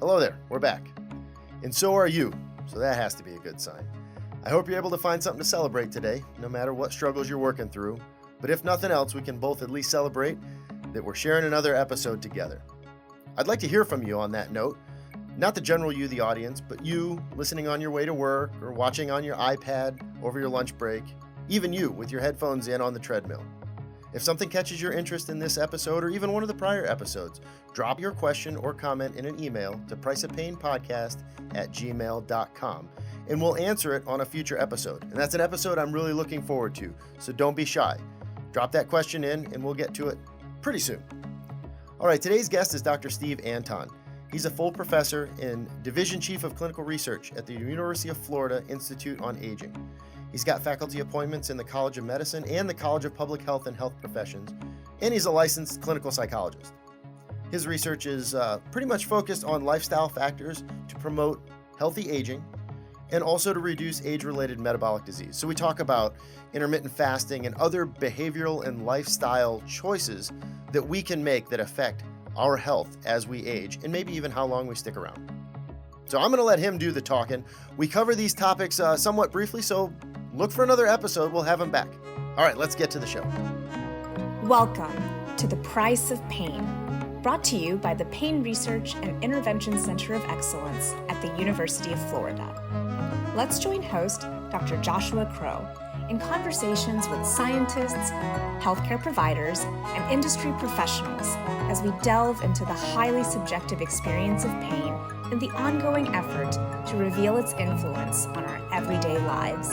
Hello there, we're back. And so are you, so that has to be a good sign. I hope you're able to find something to celebrate today, no matter what struggles you're working through. But if nothing else, we can both at least celebrate that we're sharing another episode together. I'd like to hear from you on that note. Not the general you, the audience, but you listening on your way to work or watching on your iPad over your lunch break, even you with your headphones in on the treadmill. If something catches your interest in this episode or even one of the prior episodes, drop your question or comment in an email to priceofpainpodcast@gmail.com and we'll answer it on a future episode. And that's an episode I'm really looking forward to, so don't be shy. Drop that question in and we'll get to it pretty soon. All right, today's guest is Dr. Steve Anton. He's a full professor and Division Chief of Clinical Research at the University of Florida Institute on Aging. He's got faculty appointments in the College of Medicine and the College of Public Health and Health Professions, and he's a licensed clinical psychologist. His research is pretty much focused on lifestyle factors to promote healthy aging and also to reduce age-related metabolic disease. So we talk about intermittent fasting and other behavioral and lifestyle choices that we can make that affect our health as we age and maybe even how long we stick around. So I'm going to let him do the talking. We cover these topics somewhat briefly, so look for another episode. We'll have him back. All right, let's get to the show. Welcome to The Price of Pain, brought to you by the Pain Research and Intervention Center of Excellence at the University of Florida. Let's join host Dr. Joshua Crow in conversations with scientists, healthcare providers, and industry professionals as we delve into the highly subjective experience of pain and the ongoing effort to reveal its influence on our everyday lives.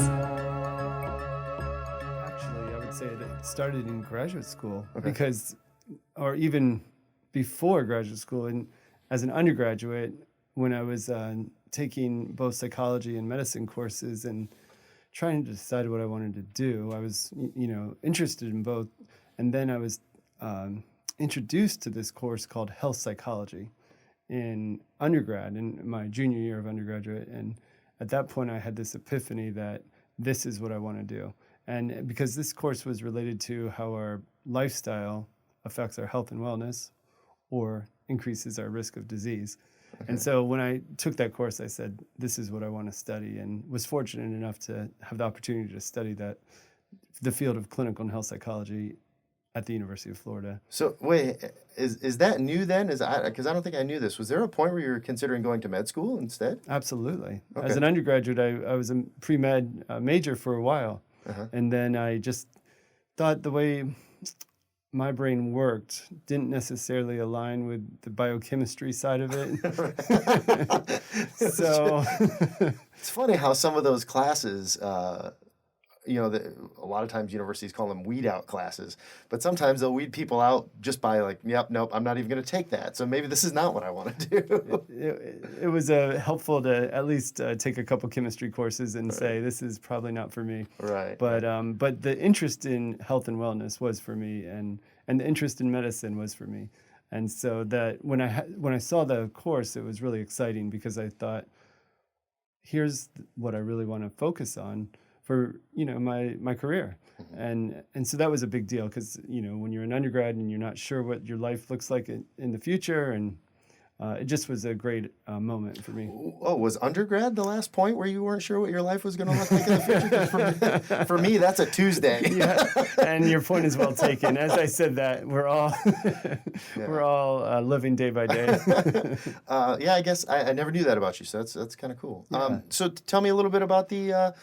Actually, I would say it started in graduate school because, or even before graduate school, and as an undergraduate, when I was taking both psychology and medicine courses and trying to decide what I wanted to do, I was, interested in both. And then I was introduced to this course called health psychology in undergrad, in my junior year of undergraduate. And at that point, I had this epiphany that this is what I want to do. And because this course was related to how our lifestyle affects our health and wellness or increases our risk of disease. And so when I took that course, I said, this is what I want to study, and was fortunate enough to have the opportunity to study the field of clinical and health psychology at the University of Florida. So wait, is that new then? Because I don't think I knew this. Was there a point where you were considering going to med school instead? Absolutely. Okay. As an undergraduate, I was a pre-med major for a while. And then I just thought the way my brain worked didn't necessarily align with the biochemistry side of it. So it's funny how some of those classes, a lot of times universities call them weed out classes, but sometimes they'll weed people out just by like, yep, nope, I'm not even going to take that. So maybe this is not what I want to do. It was helpful to at least take a couple chemistry courses and say, this is probably not for me. Right. But the interest in health and wellness was for me, and the interest in medicine was for me. And so that when I saw the course, it was really exciting because I thought, here's what I really want to focus on for my career. And so that was a big deal because when you're an undergrad and you're not sure what your life looks like in the future, and it just was a great moment for me. Oh, was undergrad the last point where you weren't sure what your life was going to look like in the future? For me, that's a Tuesday. Yeah, and your point is well taken. As I said that, we're all we're all living day by day. I guess I never knew that about you, so that's kind of cool. Yeah. So tell me a little bit about the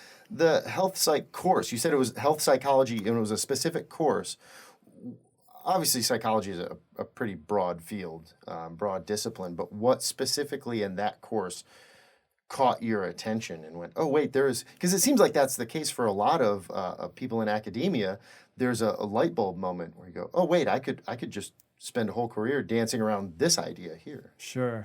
health psych course. You said it was health psychology and it was a specific course. Obviously, psychology is a pretty broad field, broad discipline, but what specifically in that course caught your attention and went, oh, wait, because it seems like that's the case for a lot of people in academia. There's a light bulb moment where you go, oh, wait, I could just spend a whole career dancing around this idea here. Sure.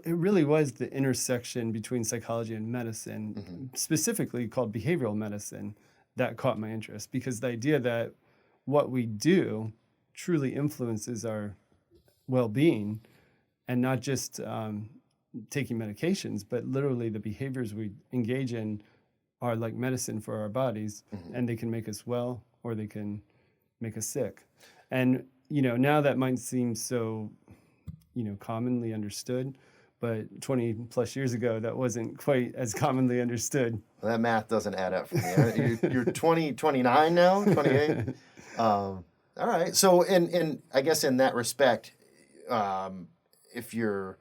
It really was the intersection between psychology and medicine, specifically called behavioral medicine, that caught my interest, because the idea that what we do truly influences our well-being, and not just taking medications, but literally the behaviors we engage in are like medicine for our bodies, and they can make us well or they can make us sick. And, now that might seem so commonly understood. But 20 plus years ago, that wasn't quite as commonly understood. Well, that math doesn't add up for me. You're 29 now, 28? All right. So, I guess in that respect, if you're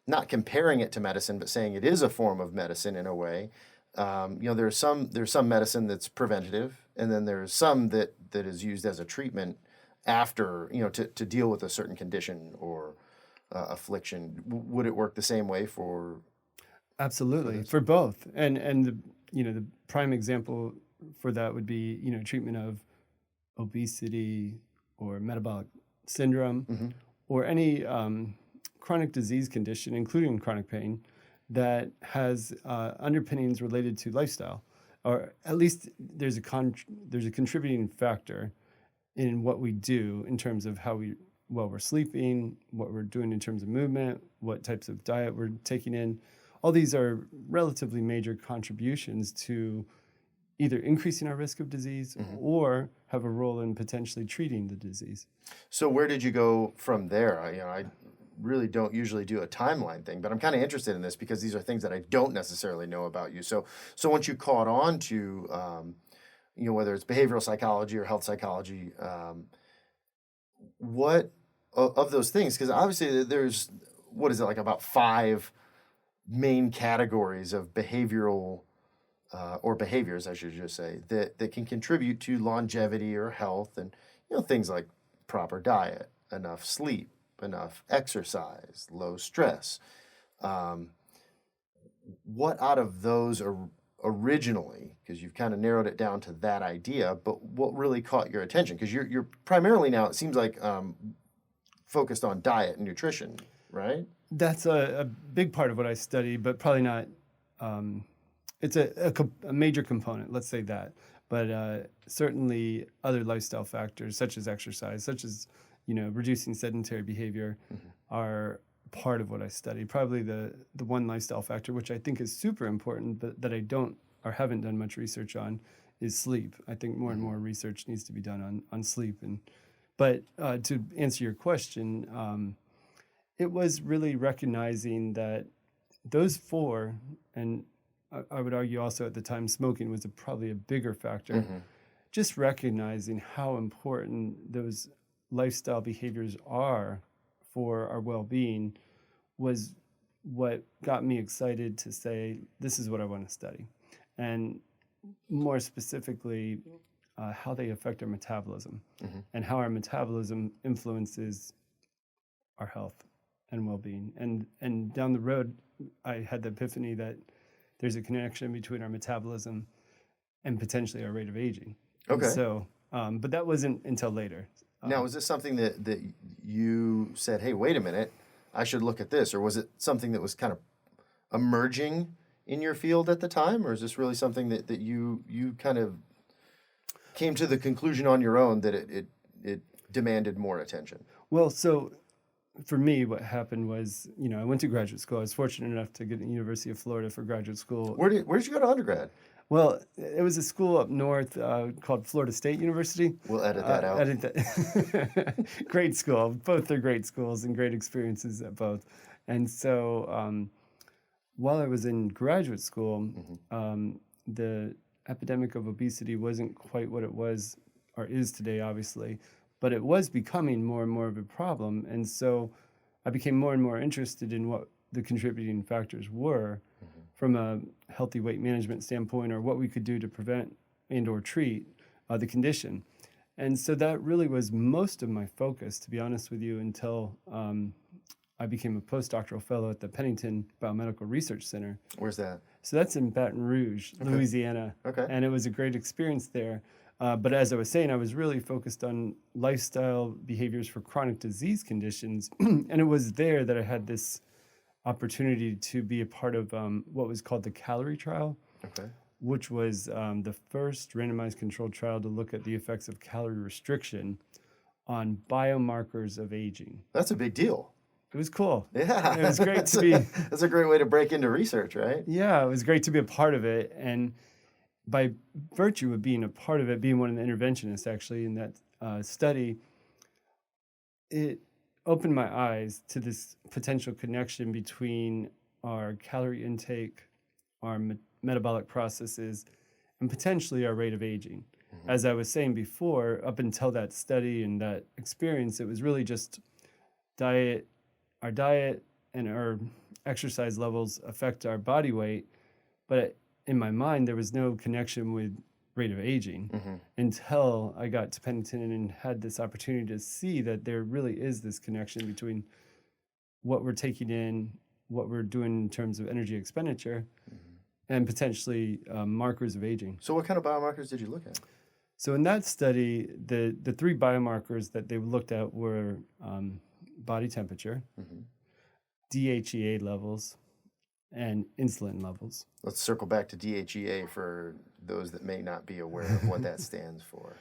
not comparing it to medicine, but saying it is a form of medicine in a way, there's some medicine that's preventative, and then there's some that is used as a treatment after, to deal with a certain condition or affliction. Would it work the same way for? Absolutely, for both. And the prime example for that would be treatment of obesity or metabolic syndrome, or any chronic disease condition, including chronic pain, that has underpinnings related to lifestyle, or at least there's a contributing factor in what we do in terms of how we're sleeping, what we're doing in terms of movement, what types of diet we're taking in. All these are relatively major contributions to either increasing our risk of disease or have a role in potentially treating the disease. So where did you go from there? I really don't usually do a timeline thing, but I'm kind of interested in this because these are things that I don't necessarily know about you. So once you caught on to, whether it's behavioral psychology or health psychology, what of those things? Because obviously there's, about 5 main categories of behavioral or behaviors, I should just say, that can contribute to longevity or health, and things like proper diet, enough sleep, enough exercise, low stress. What out of those are originally, because you've kind of narrowed it down to that idea, but what really caught your attention? Because you're primarily now, it seems like, focused on diet and nutrition, right? That's a big part of what I study, but probably not. It's a major component, let's say that. But certainly other lifestyle factors, such as exercise, such as reducing sedentary behavior, are part of what I study. Probably the one lifestyle factor, which I think is super important, but that I don't or haven't done much research on, is sleep. I think more and more research needs to be done on sleep. But to answer your question, it was really recognizing that those 4, and I would argue also at the time smoking was probably a bigger factor, just recognizing how important those lifestyle behaviors are for our well-being was what got me excited to say, this is what I want to study. And more specifically, how they affect our metabolism and how our metabolism influences our health and well-being. And down the road, I had the epiphany that there's a connection between our metabolism and potentially our rate of aging. Okay. And so, but that wasn't until later. Now, was this something that you said, hey, wait a minute, I should look at this? Or was it something that was kind of emerging in your field at the time? Or is this really something that you kind of came to the conclusion on your own that it demanded more attention? Well, so for me, what happened was, I went to graduate school. I was fortunate enough to get to the University of Florida for graduate school. Where did you go to undergrad? Well, it was a school up north called Florida State University. We'll edit that out. Edit that. Great school. Both are great schools and great experiences at both. And so while I was in graduate school, the epidemic of obesity wasn't quite what it was or is today, obviously, but it was becoming more and more of a problem. And so I became more and more interested in what the contributing factors were from a healthy weight management standpoint, or what we could do to prevent and or treat the condition. And so that really was most of my focus, to be honest with you, until I became a postdoctoral fellow at the Pennington Biomedical Research Center. Where's that? So that's in Baton Rouge, Louisiana. Okay. And it was a great experience there. But as I was saying, I was really focused on lifestyle behaviors for chronic disease conditions. And it was there that I had this opportunity to be a part of what was called the Calorie trial, which was the first randomized controlled trial to look at the effects of calorie restriction on biomarkers of aging. That's a big deal. It was cool. Yeah. It was great to be. That's a great way to break into research, right? Yeah, it was great to be a part of it. And by virtue of being a part of it, being one of the interventionists actually in that study, it opened my eyes to this potential connection between our calorie intake, our metabolic processes, and potentially our rate of aging. As I was saying before, up until that study and that experience, it was really just diet and our exercise levels affect our body weight. But in my mind, there was no connection with rate of aging until I got to Pennington and had this opportunity to see that there really is this connection between what we're taking in, what we're doing in terms of energy expenditure, and potentially markers of aging. So what kind of biomarkers did you look at? So in that study, the three biomarkers that they looked at were body temperature, DHEA levels, and insulin levels. Let's circle back to DHEA for those that may not be aware of what that stands for,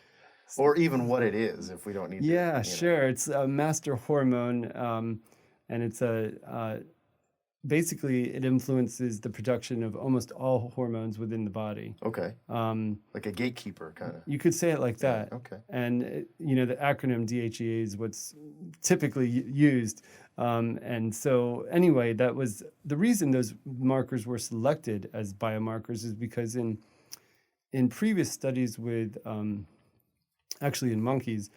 or even what it is if we don't need to. Yeah, sure. It's a master hormone, and it's basically it influences the production of almost all hormones within the body. Okay. Like a gatekeeper, kind of. You could say it like that. Okay. And the acronym DHEA is what's typically used. And so anyway, that was the reason those markers were selected as biomarkers, is because in previous studies with actually in monkeys,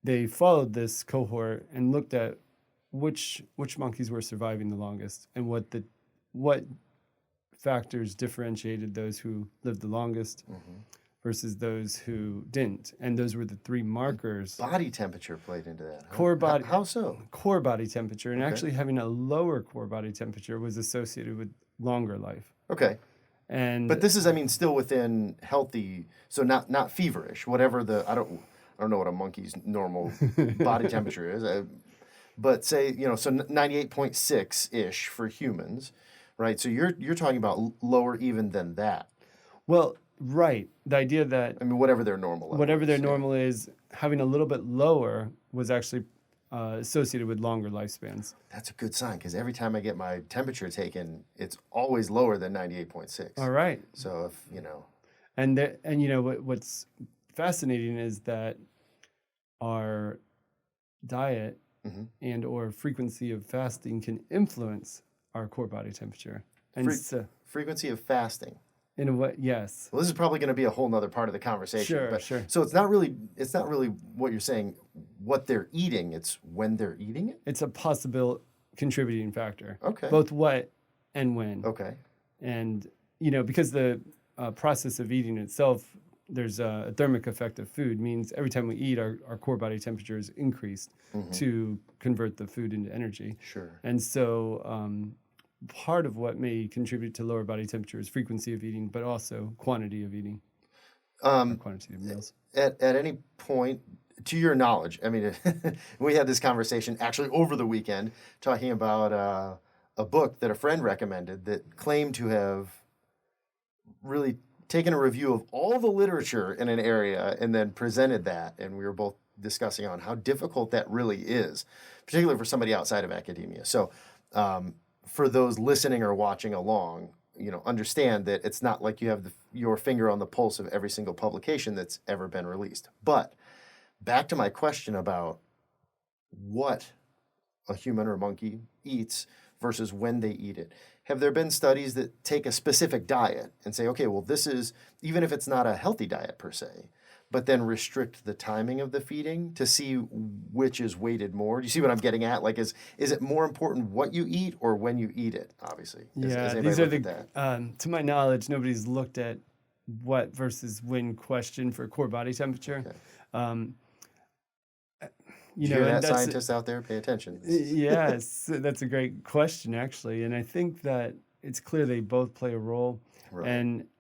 they followed this cohort and looked at which monkeys were surviving the longest and what factors differentiated those who lived the longest versus those who didn't. And those were the three markers. Body temperature played into that. Huh? Core body. How so? Core body temperature. And actually having a lower core body temperature was associated with longer life. Okay. But this is, still within healthy, so not feverish, whatever I don't know what a monkey's normal body temperature is. But say, so 98.6-ish for humans, right? So you're talking about lower even than that. Well, right. The idea that... whatever their normal level whatever their is, normal is, having a little bit lower was actually associated with longer lifespans. That's a good sign, because every time I get my temperature taken, it's always lower than 98.6. All right. So if, And what's fascinating is that our diet and or frequency of fasting can influence our core body temperature. And frequency of fasting. In a way, yes. Well, this is probably going to be a whole nother part of the conversation. Sure. So it's not really what you're saying, what they're eating, it's when they're eating it? It's a possible contributing factor. Okay. Both what and when. Okay. And, because the process of eating itself, there's a thermic effect of food, means every time we eat, our core body temperature is increased to convert the food into energy. Sure. And so part of what may contribute to lower body temperature is frequency of eating, but also quantity of eating, quantity of meals. At any point, to your knowledge, we had this conversation actually over the weekend talking about a book that a friend recommended that claimed to have really taken a review of all the literature in an area and then presented that, and we were both discussing on how difficult that really is, particularly for somebody outside of academia. So for those listening or watching along, understand that it's not like you have your finger on the pulse of every single publication that's ever been released. But back to my question about what a human or monkey eats versus when they eat it. Have there been studies that take a specific diet and say, okay, well, this is, even if it's not a healthy diet per se, but then restrict the timing of the feeding to see which is weighted more? Do you see what I'm getting at? Like, is it more important what you eat or when you eat it, obviously? These are to my knowledge, nobody's looked at what versus when question for core body temperature. Okay. You hear that, scientists out there? Pay attention. Yes, that's a great question, actually. And I think that it's clear they both play a role. Right.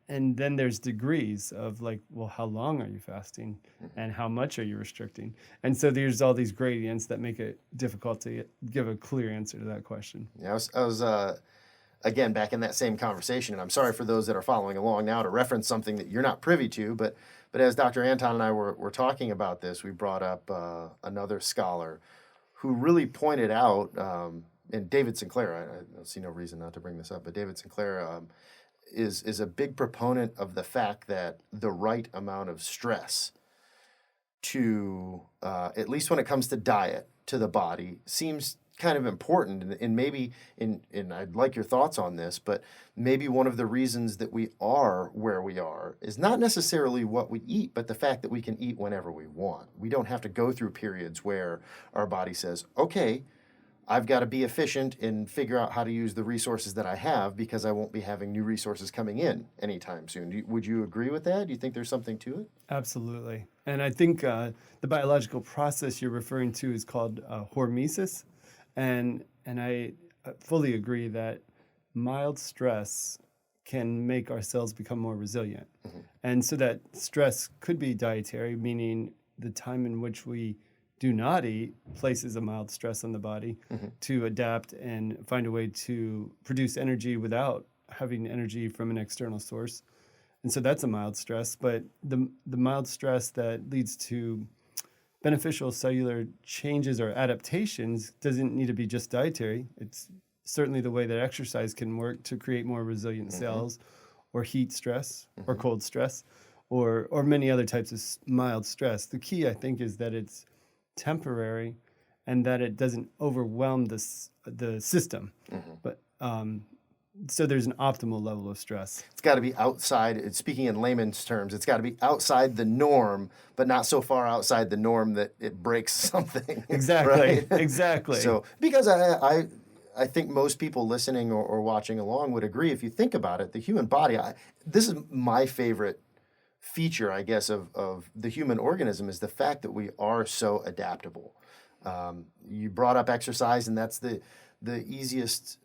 And then there's degrees of how long are you fasting and how much are you restricting? And so there's all these gradients that make it difficult to give a clear answer to that question. Yeah, I was again, back in that same conversation, and I'm sorry for those that are following along now to reference something that you're not privy to, but as Dr. Anton and I were talking about this, we brought up another scholar who really pointed out, and David Sinclair, I see no reason not to bring this up, but David Sinclair is a big proponent of the fact that the right amount of stress to, at least when it comes to diet, to the body seems kind of important, and maybe and I'd like your thoughts on this, but maybe one of the reasons that we are where we are is not necessarily what we eat, but the fact that we can eat whenever we want. We don't have to go through periods where our body says, okay, I've got to be efficient and figure out how to use the resources that I have because I won't be having new resources coming in anytime soon. Would you agree with that? Do you think there's something to it? Absolutely. And I think the biological process you're referring to is called hormesis. And I fully agree that mild stress can make our cells become more resilient. Mm-hmm. And so that stress could be dietary, meaning the time in which we do not eat places a mild stress on the body mm-hmm. to adapt and find a way to produce energy without having energy from an external source. And so that's a mild stress. But the mild stress that leads to beneficial cellular changes or adaptations doesn't need to be just dietary. It's certainly the way that exercise can work to create more resilient mm-hmm. cells, or heat stress mm-hmm. or cold stress, or many other types of mild stress. The key, I think, is that it's temporary and that it doesn't overwhelm the system. Mm-hmm. But so there's an optimal level of stress. It's got to be outside, speaking in layman's terms, it's got to be outside the norm, but not so far outside the norm that it breaks something. Exactly, right? Exactly. So, because I think most people listening or watching along would agree, if you think about it, the human body, this is my favorite feature, I guess, of the human organism, is the fact that we are so adaptable. You brought up exercise, and that's the easiest,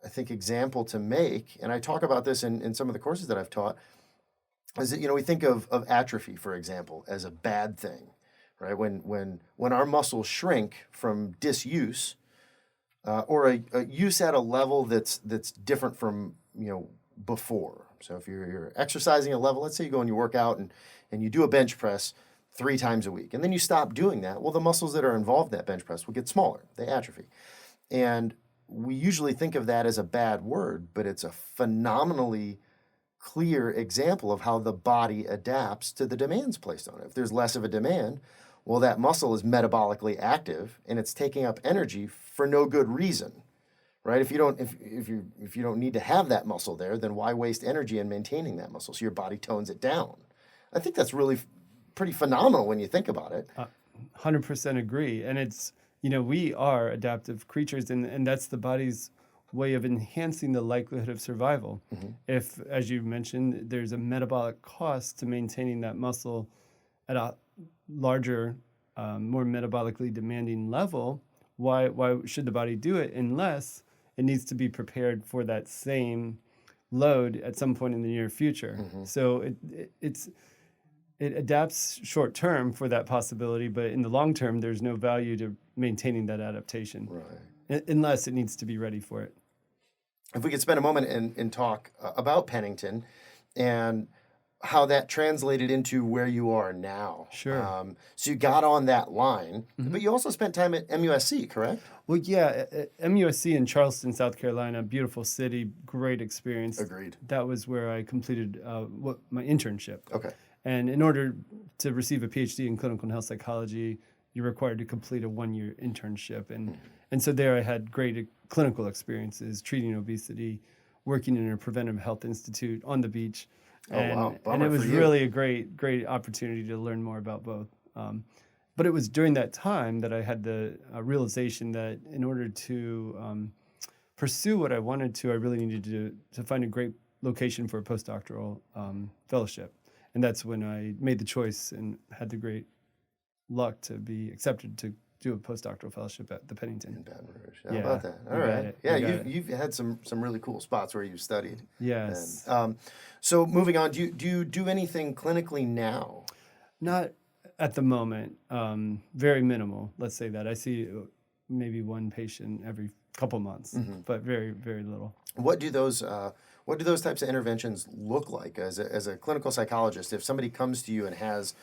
I think, example to make, and I talk about this in some of the courses that I've taught, is that, we think of atrophy, for example, as a bad thing, right? When our muscles shrink from disuse, or a use at a level that's different from, before. So if you're exercising a level, let's say you go and you work out and you do a bench press 3 times a week, and then you stop doing that, well, the muscles that are involved in that bench press will get smaller. They atrophy. And we usually think of that as a bad word, but it's a phenomenally clear example of how the body adapts to the demands placed on it. If there's less of a demand, well, that muscle is metabolically active and it's taking up energy for no good reason, right? If you don't need to have that muscle there, then why waste energy in maintaining that muscle? So your body tones it down. I think that's really pretty phenomenal when you think about it. 100% agree. And it's, we are adaptive creatures, and that's the body's way of enhancing the likelihood of survival. Mm-hmm. If, as you mentioned, there's a metabolic cost to maintaining that muscle at a larger, more metabolically demanding level, why should the body do it unless it needs to be prepared for that same load at some point in the near future? Mm-hmm. So it adapts short term for that possibility, but in the long term, there's no value to maintaining that adaptation, right? Unless it needs to be ready for it. If we could spend a moment and talk about Pennington and how that translated into where you are now. Sure. So you got on that line, mm-hmm. but you also spent time at MUSC, correct? Well, yeah, at MUSC in Charleston, South Carolina, beautiful city, great experience. Agreed. That was where I completed my internship. Okay. And in order to receive a Ph.D. in clinical and health psychology, you're required to complete a 1-year internship. And so there I had great clinical experiences, treating obesity, working in a preventive health institute on the beach. Wow. And it was really a great opportunity to learn more about both. But it was during that time that I had the realization that in order to pursue what I wanted to, I really needed to find a great location for a postdoctoral fellowship. And that's when I made the choice and had the great luck to be accepted to do a postdoctoral fellowship at the Pennington. In Baton Rouge. How about that? All right. Yeah, you've had some really cool spots where you've studied. Yes. And, so moving on, do you do anything clinically now? Not at the moment. Very minimal. Let's say that. I see maybe one patient every couple months, mm-hmm. but very, very little. What do those types of interventions look like as a clinical psychologist? If somebody comes to you and has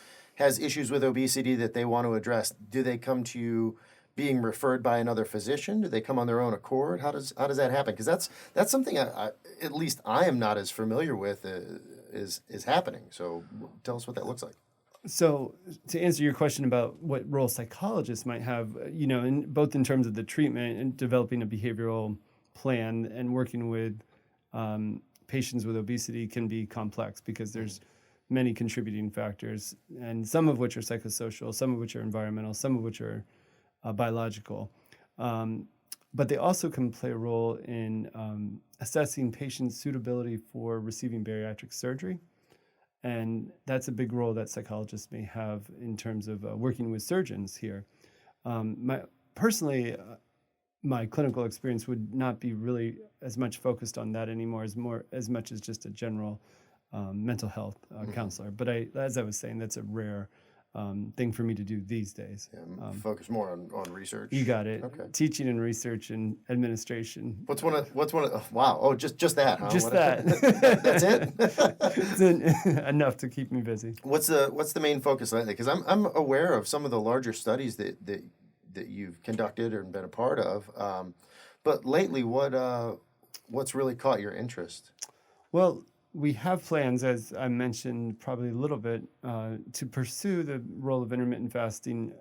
issues with obesity that they want to address, do they come to you being referred by another physician? Do they come on their own accord? How does that happen? Because that's something I at least I am not as familiar with is happening. So tell us what that looks like. So to answer your question about what role psychologists might have, both in terms of the treatment and developing a behavioral plan and working with patients with obesity can be complex because there's many contributing factors, and some of which are psychosocial, some of which are environmental, some of which are biological. But they also can play a role in assessing patients' suitability for receiving bariatric surgery. And that's a big role that psychologists may have in terms of working with surgeons here. Personally, my clinical experience would not be really as much focused on that anymore, as much as just a general mental health counselor. But as I was saying, that's a rare thing for me to do these days. Focus more on research. You got it. Okay. Teaching and research and administration. What's one of wow? Oh, just that, huh? Just that. That's it. It's enough to keep me busy. What's the main focus lately? Because I'm aware of some of the larger studies that you've conducted or been a part of, but lately, what's really caught your interest? Well, we have plans, as I mentioned probably a little bit, to pursue the role of intermittent fasting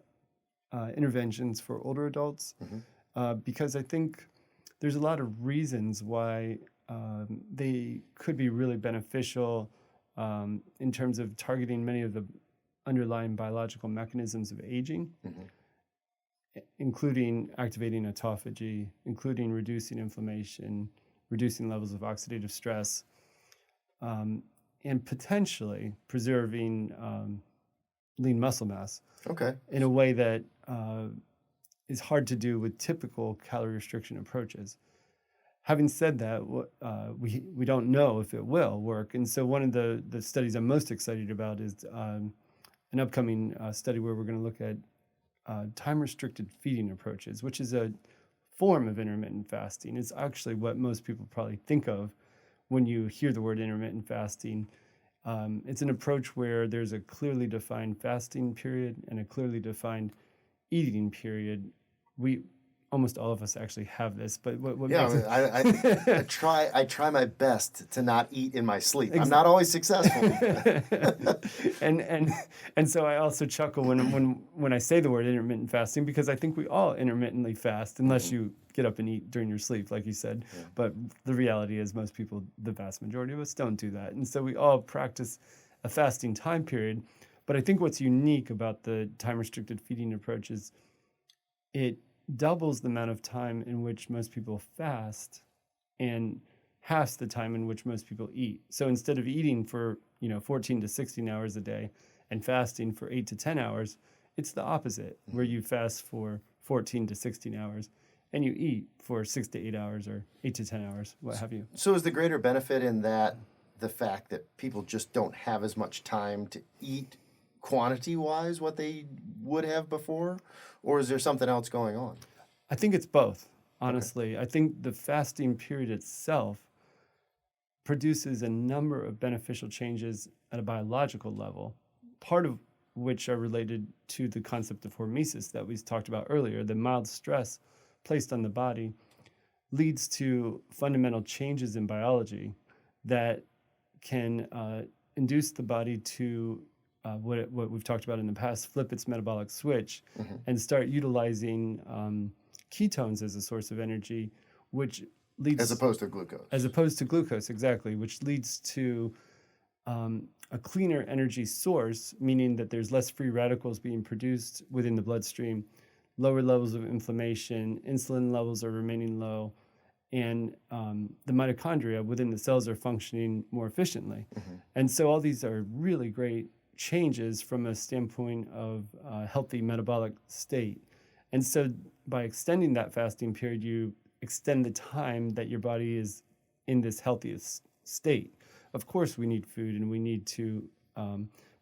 interventions for older adults, because I think there's a lot of reasons why they could be really beneficial in terms of targeting many of the underlying biological mechanisms of aging, including activating autophagy, including reducing inflammation, reducing levels of oxidative stress, and potentially preserving lean muscle mass in a way that is hard to do with typical calorie restriction approaches. Having said that, we don't know if it will work. And so one of the studies I'm most excited about is an upcoming study where we're going to look at time-restricted feeding approaches, which is a form of intermittent fasting. It's actually what most people probably think of when you hear the word intermittent fasting. It's an approach where there's a clearly defined fasting period and a clearly defined eating period. Almost all of us actually have this, but what makes it... I try my best to not eat in my sleep. I'm not always successful. and so I also chuckle when I say the word intermittent fasting, because I think we all intermittently fast unless you get up and eat during your sleep, like you said. Yeah. But the reality is most people, the vast majority of us, don't do that. And so we all practice a fasting time period. But I think what's unique about the time-restricted feeding approach is it doubles the amount of time in which most people fast and halves the time in which most people eat. So instead of eating for 14 to 16 hours a day and fasting for 8 to 10 hours, it's the opposite, where you fast for 14 to 16 hours and you eat for 6 to 8 hours or 8 to 10 hours, what have you. So is the greater benefit in that the fact that people just don't have as much time to eat quantity-wise what they would have before? Or is there something else going on? I think it's both, honestly. Okay. I think the fasting period itself produces a number of beneficial changes at a biological level, part of which are related to the concept of hormesis that we talked about earlier. The mild stress placed on the body leads to fundamental changes in biology that can induce the body to what we've talked about in the past, flip its metabolic switch and start utilizing ketones as a source of energy, which leads... As opposed to glucose. As opposed to glucose, exactly, which leads to a cleaner energy source, meaning that there's less free radicals being produced within the bloodstream, lower levels of inflammation, insulin levels are remaining low, and the mitochondria within the cells are functioning more efficiently. And so all these are really great changes from a standpoint of healthy metabolic state. And so by extending that fasting period, you extend the time that your body is in this healthiest state. Of course, we need food and we need to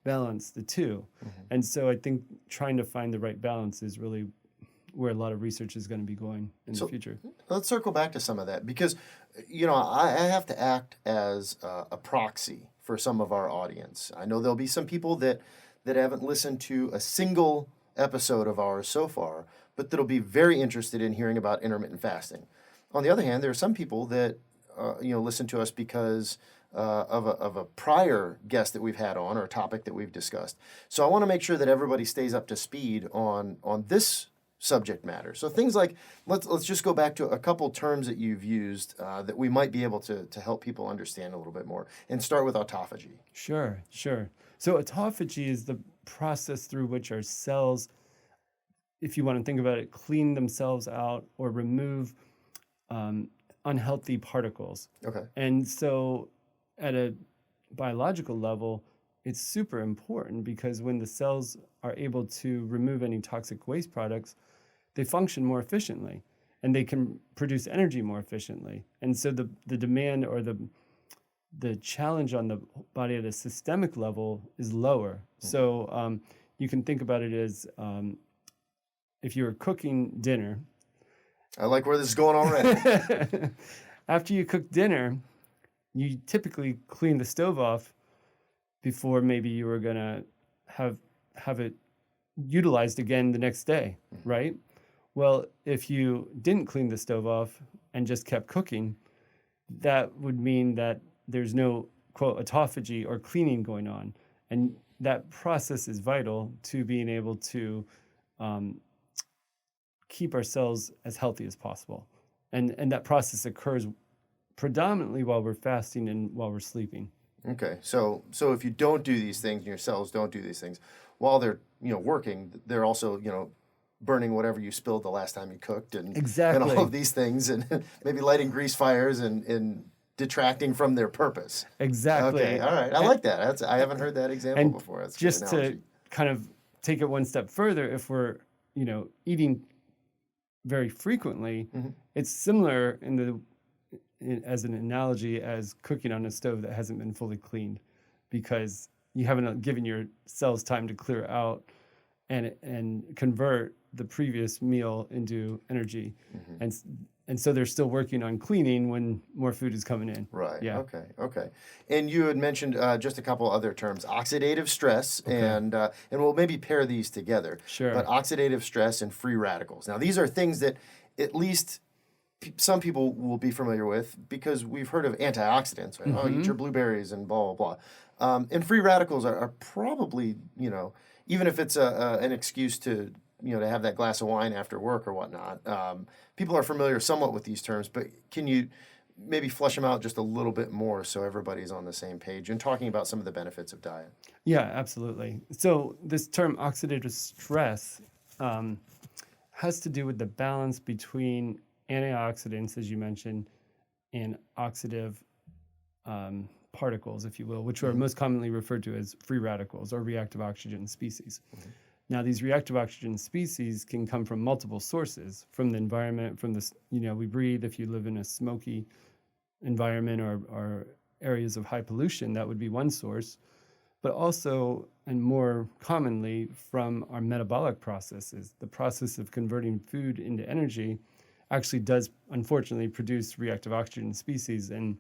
balance the two. And so I think trying to find the right balance is really where a lot of research is going to be going in the future. Let's circle back to some of that, because I have to act as a proxy for some of our audience. I know there'll be some people that haven't listened to a single episode of ours so far, but that'll be very interested in hearing about intermittent fasting. On the other hand, there are some people that listen to us because of a prior guest that we've had on, or a topic that we've discussed. So I want to make sure that everybody stays up to speed on this subject matter. So things like, let's just go back to a couple terms that you've used that we might be able to help people understand a little bit more, and start with autophagy. Sure. So autophagy is the process through which our cells, if you want to think about it, clean themselves out or remove unhealthy particles. Okay. And so at a biological level, it's super important, because when the cells are able to remove any toxic waste products, they function more efficiently and they can produce energy more efficiently. And so the demand or the challenge on the body at a systemic level is lower. So you can think about it as if you were cooking dinner. I like where this is going already. After you cook dinner, you typically clean the stove off before maybe you were going to have it utilized again the next day, right? Well, if you didn't clean the stove off and just kept cooking, that would mean that there's no, quote, autophagy or cleaning going on. And that process is vital to being able to keep our cells as healthy as possible. And that process occurs predominantly while we're fasting and while we're sleeping. Okay, so if you don't do these things, and your cells don't do these things, while they're working, they're also burning whatever you spilled the last time you cooked, and Exactly. and all of these things, and maybe lighting grease fires and detracting from their purpose. Exactly. Okay, all right, I like that. I haven't heard that example before. That's a good just analogy. to kind of take it one step further, if we're eating very frequently, it's similar as an analogy as cooking on a stove that hasn't been fully cleaned, because you haven't given your cells time to clear out and convert the previous meal into energy. And so they're still working on cleaning when more food is coming in. Right. Yeah. Okay. And you had mentioned just a couple other terms: oxidative stress, and we'll maybe pair these together. Sure. But oxidative stress and free radicals. Now, these are things that at least some people will be familiar with, because we've heard of antioxidants. Right? Oh, eat your blueberries and blah blah blah. And free radicals are probably even if it's an excuse to to have that glass of wine after work or whatnot. People are familiar somewhat with these terms, but can you maybe flesh them out just a little bit more so everybody's on the same page and talking about some of the benefits of diet? Yeah, absolutely. So this term oxidative stress has to do with the balance between antioxidants, as you mentioned, and oxidative particles, if you will, which are most commonly referred to as free radicals or reactive oxygen species. Now, these reactive oxygen species can come from multiple sources: from the environment, from the we breathe. If you live in a smoky environment or areas of high pollution, that would be one source. But also, and more commonly, from our metabolic processes. The process of converting food into energy actually does, unfortunately, produce reactive oxygen species. And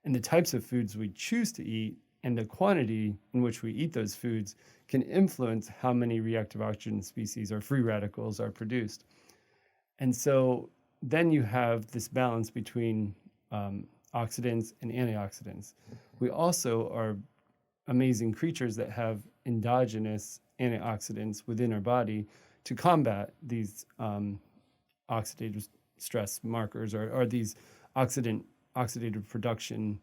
the types of foods we choose to eat and the quantity in which we eat those foods can influence how many reactive oxygen species or free radicals are produced. And so then you have this balance between oxidants and antioxidants. We also are amazing creatures that have endogenous antioxidants within our body to combat these oxidative stress markers or these oxidative production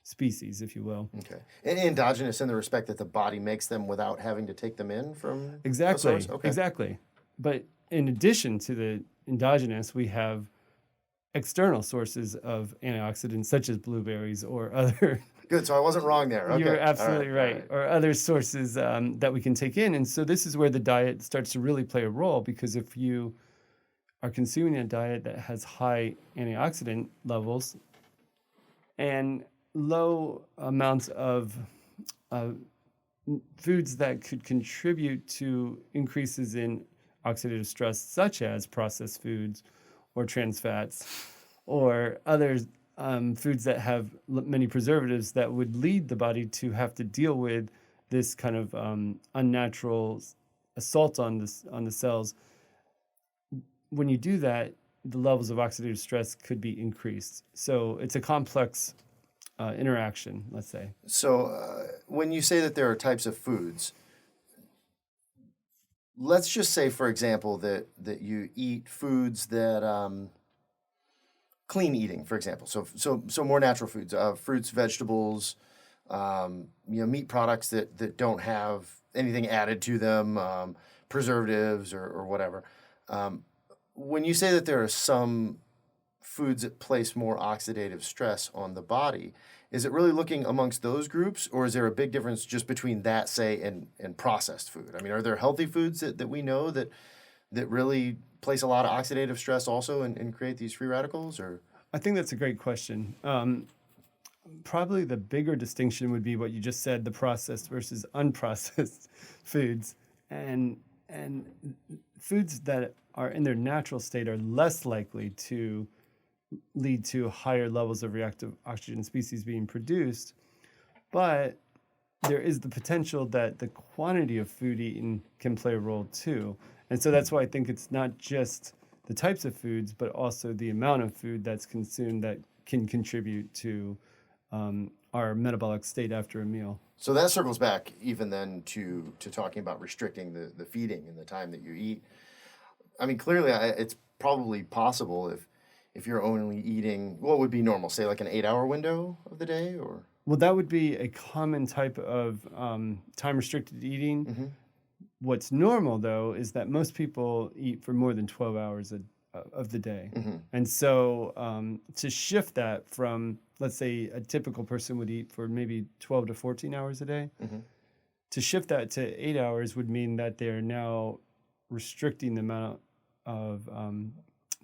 species, if you will. Okay. And endogenous in the respect that the body makes them without having to take them in from Exactly. a source? Okay. Exactly. But in addition to the endogenous, we have external sources of antioxidants, such as blueberries or other. Good. So I wasn't wrong there. Okay. You're absolutely All right. Or other sources that we can take in. And so this is where the diet starts to really play a role, because if you are consuming a diet that has high antioxidant levels and low amounts of foods that could contribute to increases in oxidative stress, such as processed foods or trans fats or other foods that have many preservatives that would lead the body to have to deal with this kind of unnatural assault on the cells. When you do that, the levels of oxidative stress could be increased. So it's a complex interaction, let's say. So when you say that there are types of foods, let's just say, for example, that you eat foods that clean eating, for example. So more natural foods, fruits, vegetables, meat products that don't have anything added to them, preservatives or whatever. When you say that there are some foods that place more oxidative stress on the body, is it really looking amongst those groups, or is there a big difference just between that, say, and processed food? I mean, are there healthy foods that we know that really place a lot of oxidative stress also and create these free radicals? Or I think that's a great question. Probably the bigger distinction would be what you just said, the processed versus unprocessed foods. And foods that are in their natural state are less likely to lead to higher levels of reactive oxygen species being produced. But there is the potential that the quantity of food eaten can play a role too. And so that's why I think it's not just the types of foods, but also the amount of food that's consumed that can contribute to our metabolic state after a meal. so that circles back even then to talking about restricting the feeding and the time that you eat. I mean, clearly, it's probably possible if you're only eating what would be normal, say like an 8-hour window of the day, or Well, that would be a common type of time-restricted eating. What's normal, though, is that most people eat for more than 12 hours of the day. And so to shift that from, let's say, a typical person would eat for maybe 12 to 14 hours a day, to shift that to 8 hours would mean that they're now restricting the amount of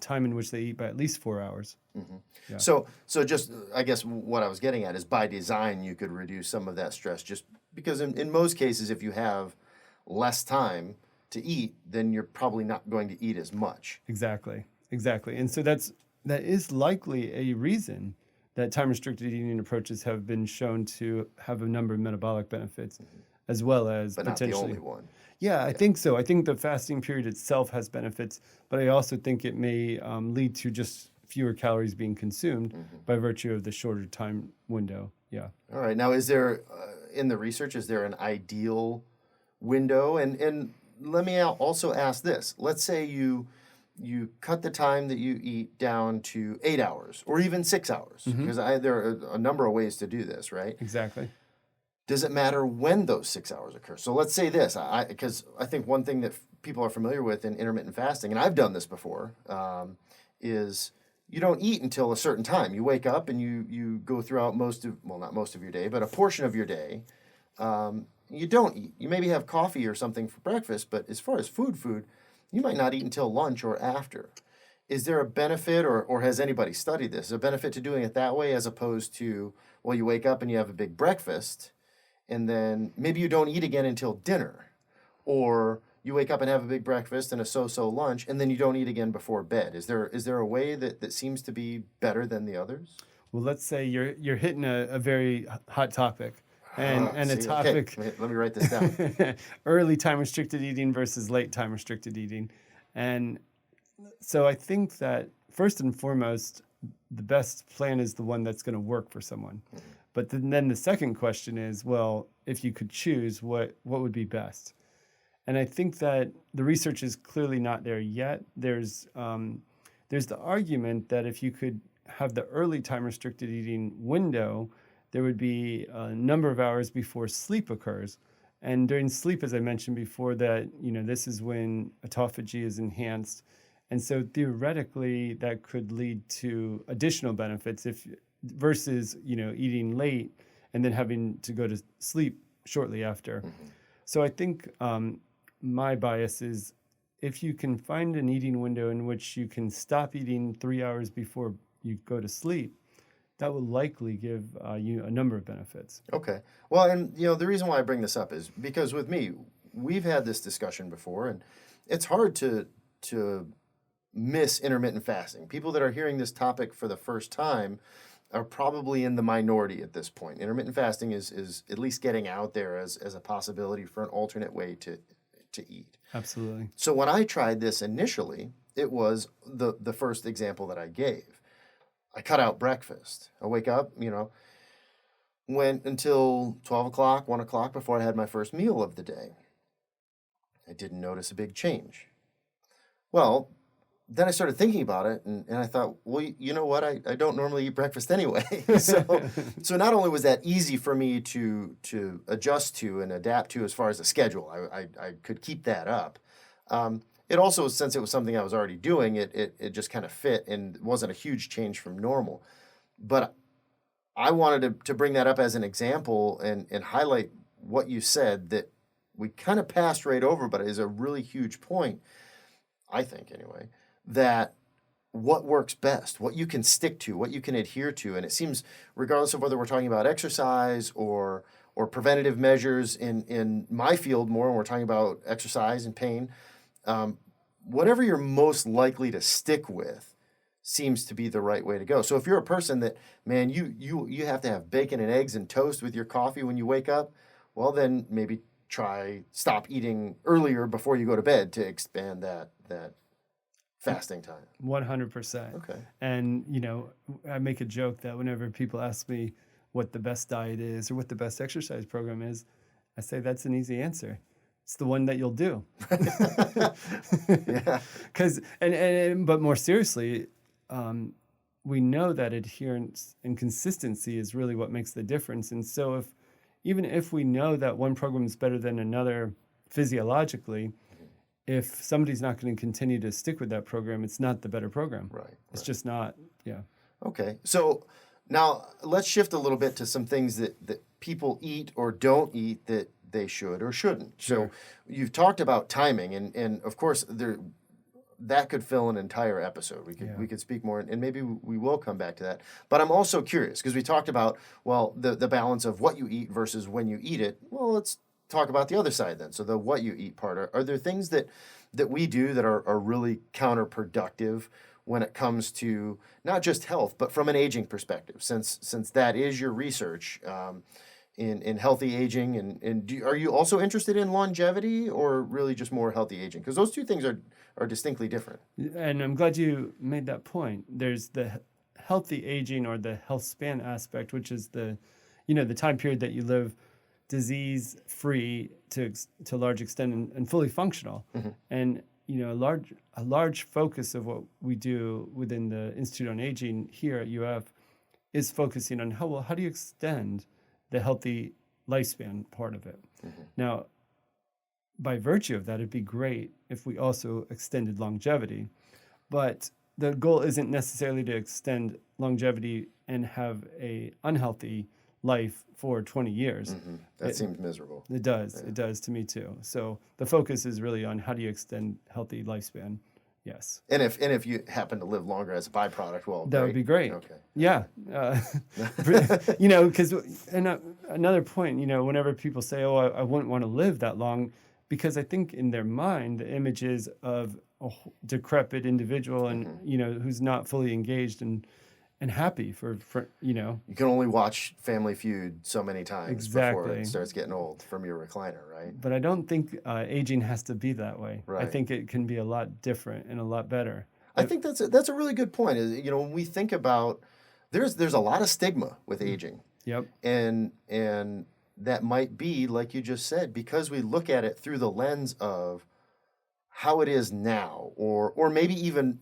time in which they eat by at least 4 hours. Yeah. So just, I guess what I was getting at is by design, you could reduce some of that stress just because in most cases, if you have less time to eat, then you're probably not going to eat as much. Exactly. And so that is likely a reason that time-restricted eating approaches have been shown to have a number of metabolic benefits, as well as But potentially. not the only one. Yeah, I think so. I think the fasting period itself has benefits, but I also think it may lead to just fewer calories being consumed by virtue of the shorter time window. Yeah. All right. Now, is there, in the research, is there an ideal window? And let me also ask this. Let's say you cut the time that you eat down to 8 hours or even 6 hours, because there are a number of ways to do this, right? Exactly. Does it matter when those 6 hours occur? So let's say this, because I think one thing that people are familiar with in intermittent fasting, and I've done this before, is you don't eat until a certain time. You wake up and you go throughout not most of your day, but a portion of your day. You don't eat. You maybe have coffee or something for breakfast, but as far as food, you might not eat until lunch or after. Is there a benefit, or has anybody studied this, a benefit to doing it that way as opposed to, well, you wake up and you have a big breakfast, and then maybe you don't eat again until dinner, or you wake up and have a big breakfast and a so-so lunch, and then you don't eat again before bed. Is there a way that seems to be better than the others? Well, let's say you're hitting a very hot topic. And a topic. Okay. Let me write this down. Early time-restricted eating versus late time-restricted eating. And so I think that first and foremost, the best plan is the one that's going to work for someone. But then the second question is, well, if you could choose, what would be best? And I think that the research is clearly not there yet. There's the argument that if you could have the early time-restricted eating window, there would be a number of hours before sleep occurs. And during sleep, as I mentioned before, that this is when autophagy is enhanced. And so theoretically, that could lead to additional benefits versus eating late and then having to go to sleep shortly after. So I think my bias is if you can find an eating window in which you can stop eating 3 hours before you go to sleep, that will likely give you a number of benefits. Okay. Well, and the reason why I bring this up is because with me, we've had this discussion before, and it's hard to miss intermittent fasting. People that are hearing this topic for the first time are probably in the minority at this point. Intermittent fasting is at least getting out there as a possibility for an alternate way to eat. Absolutely. So when I tried this initially, it was the first example that I gave. I cut out breakfast. I wake up, Went until 12 o'clock, 1 o'clock before I had my first meal of the day. I didn't notice a big change. Well, then I started thinking about it, and I thought, well, you know what? I don't normally eat breakfast anyway. So not only was that easy for me to adjust to and adapt to as far as the schedule, I could keep that up. It also, since it was something I was already doing, it just kind of fit and wasn't a huge change from normal. But I wanted to bring that up as an example and highlight what you said that we kind of passed right over, but it is a really huge point, I think anyway, that what works best, what you can stick to, what you can adhere to. And it seems, regardless of whether we're talking about exercise or preventative measures in my field more, when we're talking about exercise and pain, whatever you're most likely to stick with seems to be the right way to go. So if you're a person that, man, you have to have bacon and eggs and toast with your coffee when you wake up, well, then maybe stop eating earlier before you go to bed to expand that fasting time. 100%. Okay. And, I make a joke that whenever people ask me what the best diet is or what the best exercise program is, I say that's an easy answer. It's the one that you'll do. Yeah. But more seriously, we know that adherence and consistency is really what makes the difference. And so even if we know that one program is better than another physiologically, if somebody's not going to continue to stick with that program, it's not the better program. Right. It's just not, yeah. Okay. So now let's shift a little bit to some things that people eat or don't eat that they should or shouldn't. Sure. So you've talked about timing, and of course that could fill an entire episode. We could speak more, and maybe we will come back to that. But I'm also curious because we talked about, well, the balance of what you eat versus when you eat it. Well, let's talk about the other side then. So the what you eat part. Are there things that we do that are really counterproductive when it comes to not just health, but from an aging perspective, since that is your research in healthy aging, and are you also interested in longevity or really just more healthy aging? Because those two things are distinctly different. And I'm glad you made that point. There's the healthy aging or the health span aspect, which is the time period that you live disease-free to a large extent and fully functional. Mm-hmm. And a large focus of what we do within the Institute on Aging here at UF is focusing on how do you extend the healthy lifespan part of it. Mm-hmm. Now, by virtue of that, it'd be great if we also extended longevity, but the goal isn't necessarily to extend longevity and have a unhealthy life for 20 years. Mm-hmm. That seems miserable. It does. Yeah. It does to me too. So the focus is really on how do you extend healthy lifespan. Yes. And if you happen to live longer as a byproduct, well, that would be great. Okay. Yeah. Because another point, whenever people say, oh, I wouldn't want to live that long, because I think in their mind, the image is of a decrepit individual and, mm-hmm. Who's not fully engaged and happy for. You can only watch Family Feud so many times before Exactly. it starts getting old from your recliner, right? But I don't think aging has to be that way. Right. I think it can be a lot different and a lot better. I think that's a really good point. Is when we think about there's a lot of stigma with aging. Yep. And that might be, like you just said, because we look at it through the lens of how it is now, or maybe even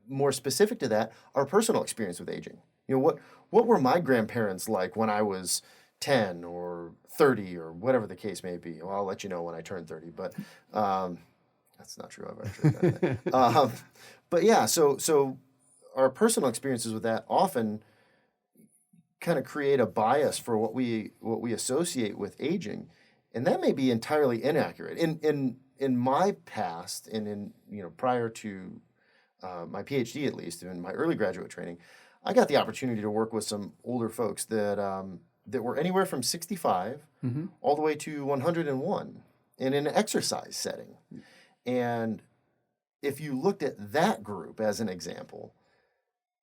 more specific to that, our personal experience with aging. What were my grandparents like when I was 10 or 30 or whatever the case may be? Well, I'll let you know when I turn 30, but that's not true. I've actually done that. But yeah, so our personal experiences with that often kind of create a bias for what we associate with aging, and that may be entirely inaccurate. In my past, and in prior to my Ph.D. at least, in my early graduate training, I got the opportunity to work with some older folks that were anywhere from 65 mm-hmm. all the way to 101 in an exercise setting. And if you looked at that group as an example,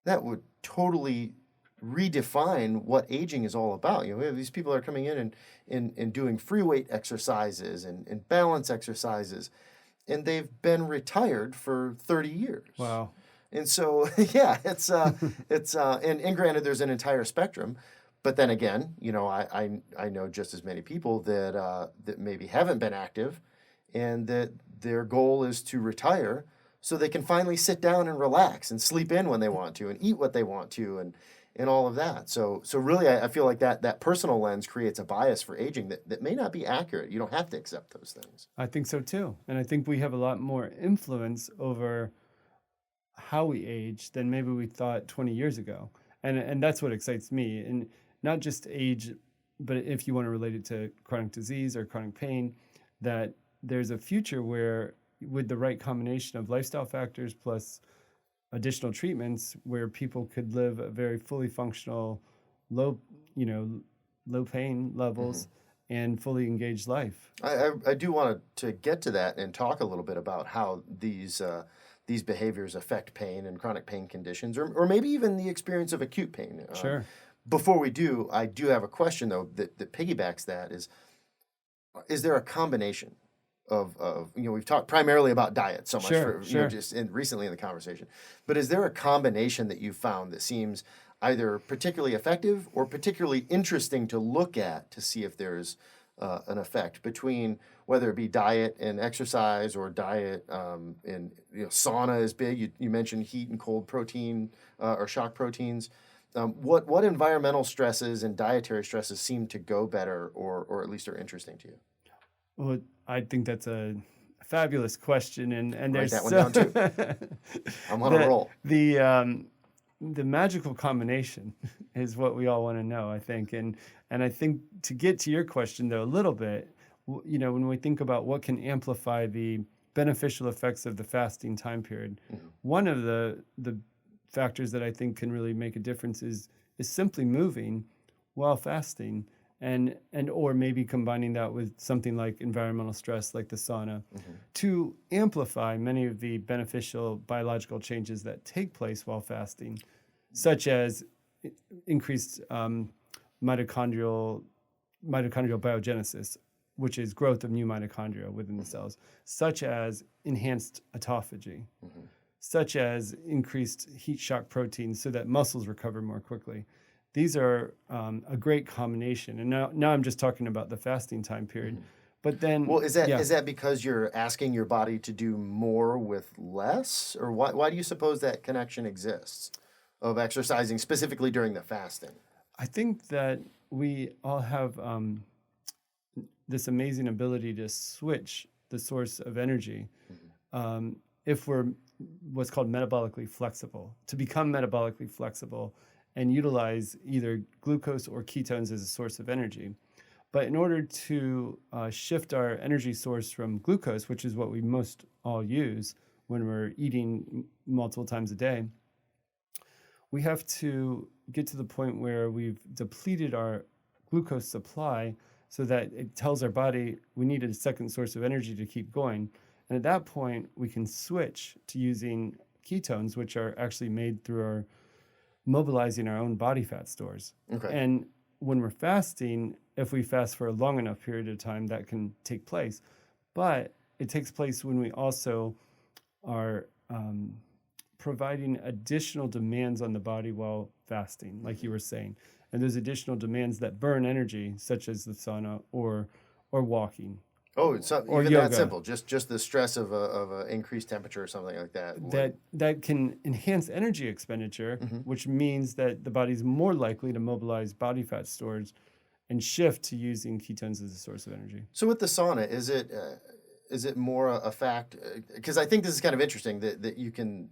that would totally redefine what aging is all about. These people are coming in and doing free weight exercises and balance exercises, and they've been retired for 30 years. Wow. And so, yeah, it's and granted, there's an entire spectrum, But then again, I know just as many people that maybe haven't been active, and that their goal is to retire so they can finally sit down and relax and sleep in when they want to and eat what they want to and all of that. So really, I feel like that personal lens creates a bias for aging that may not be accurate. You don't have to accept those things. I think so too. And I think we have a lot more influence over how we age than maybe we thought 20 years ago. And that's what excites me. And not just age, but if you want to relate it to chronic disease or chronic pain, that there's a future where with the right combination of lifestyle factors plus additional treatments, where people could live a very fully functional, low pain levels and fully engaged life. I do want to get to that and talk a little bit about how these behaviors affect pain and chronic pain conditions, or maybe even the experience of acute pain. Sure. Before we do, I do have a question, though, that piggybacks that is there a combination of we've talked primarily about diet so much recently in the conversation, but is there a combination that you've found that seems either particularly effective or particularly interesting to look at to see if there's an effect between whether it be diet and exercise, or diet and sauna is big. You mentioned heat and cold protein or shock proteins. What environmental stresses and dietary stresses seem to go better or at least are interesting to you? Well, I think that's a fabulous question, and there's Write that one down too. I'm on a roll. The magical combination is what we all want to know, I think, and I think to get to your question though a little bit, when we think about what can amplify the beneficial effects of the fasting time period, one of the factors that I think can really make a difference is simply moving while fasting, and or maybe combining that with something like environmental stress like the sauna to amplify many of the beneficial biological changes that take place while fasting, such as increased mitochondrial biogenesis, which is growth of new mitochondria within the cells, such as enhanced autophagy, such as increased heat shock proteins so that muscles recover more quickly. These are a great combination. And now I'm just talking about the fasting time period. But then... Well, is that because you're asking your body to do more with less? Or why do you suppose that connection exists of exercising specifically during the fasting? I think that we all have this amazing ability to switch the source of energy if we're what's called metabolically flexible, to become metabolically flexible and utilize either glucose or ketones as a source of energy. But in order to shift our energy source from glucose, which is what we most all use when we're eating multiple times a day, we have to get to the point where we've depleted our glucose supply so that it tells our body we need a second source of energy to keep going. And at that point, we can switch to using ketones, which are actually made through mobilizing our own body fat stores. Okay. And when we're fasting, if we fast for a long enough period of time, that can take place. But it takes place when we also are providing additional demands on the body while fasting, like you were saying. And those additional demands that burn energy, such as the sauna or walking. Oh, it's not or even yoga. That simple. Just the stress of a increased temperature or something like that. That can enhance energy expenditure, which means that the body's more likely to mobilize body fat stores and shift to using ketones as a source of energy. So with the sauna, is it more a fact? Because I think this is kind of interesting that you can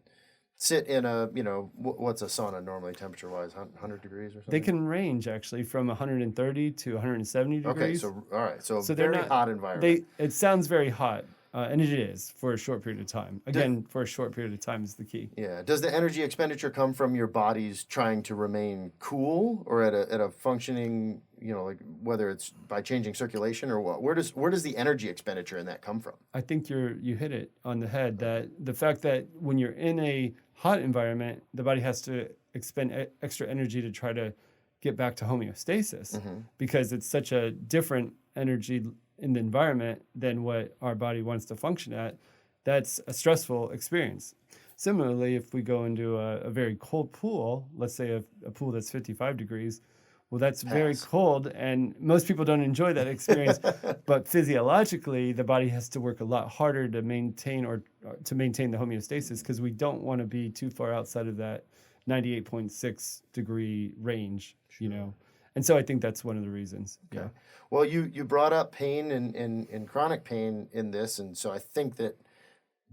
sit in a, what's a sauna normally temperature-wise, 100 degrees or something? They can range actually from 130 to 170 degrees. Okay, so all right, so they're very hot environment. It sounds very hot, and it is for a short period of time. Again, for a short period of time is the key. Yeah. Does the energy expenditure come from your body's trying to remain cool, or at a functioning, like whether it's by changing circulation or what? Where does the energy expenditure in that come from? I think you hit it on the head, that the fact that when you're in a hot environment, the body has to expend extra energy to try to get back to homeostasis because it's such a different energy in the environment than what our body wants to function at. That's a stressful experience. Similarly, if we go into a very cold pool, let's say a pool that's 55 degrees, Well, that's very Pass. cold, and most people don't enjoy that experience. But physiologically, the body has to work a lot harder to maintain to maintain the homeostasis, because we don't want to be too far outside of that 98.6 degree range, you know. And so I think that's one of the reasons. Okay. Yeah. Well, you brought up pain and chronic pain in this, and so I think that